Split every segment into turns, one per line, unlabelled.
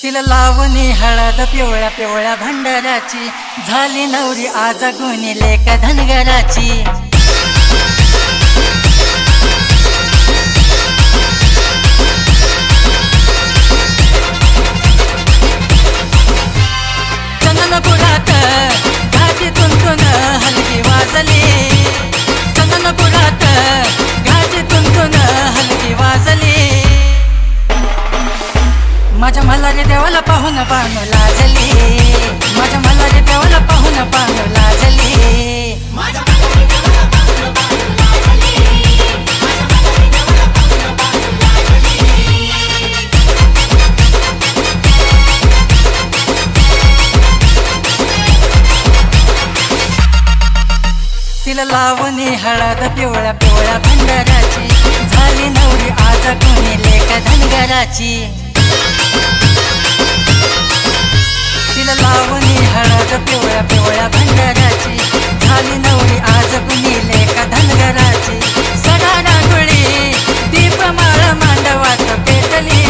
तिला लावणी हळद पिवळ्या पिवळ्या भंडाराची झाली नवरी आज गुणी लेक धनगराची। चंदनपुरात घाटी तुंतुन हलकी वाजली, चंदनपुरात घाटी तुंतुन हलकी वाजली। माझ्या मल्हारी देवाला पाहून पाहून लाजली, माझ्या मल्हारी देवाला पाहून पाहून लाजली। तिला लावणी हळद पिवळ्या पिवळ्या भंडाराची झाली नवरी आज गुणी लेक धनगराची। तिला लावणी हळद पिवळ्या पिवळ्या भंडाराची झाली नवरी आज गुणी लेक धनगराची। सडा रांगोळी दीपमाळ मांडवात पेटली,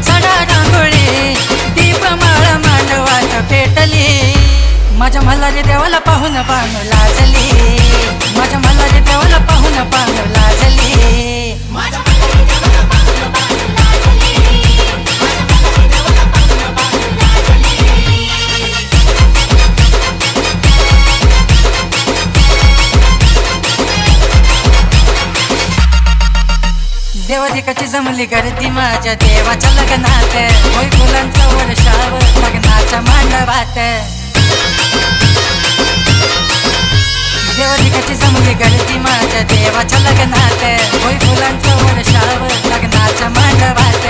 सडा रांगोळी दीपमाळ मांडवात पेटली। माझ्या मल्हारी देवाला पाहून पाहून लाजली, माझ्या मल्हारी देवाला पाहून पाहून लाजली। देवाधिकाची जमली गर्दी माझ्या देवाच्या लग्नात, होय फुलांचा वर्षाव लग्नाच्या मांडवात। देवाधिकाची जमली गर्दी माझ्या देवाच्या लग्नात, होय फुलांचा वर्षाव लग्नाच्या मांडवात।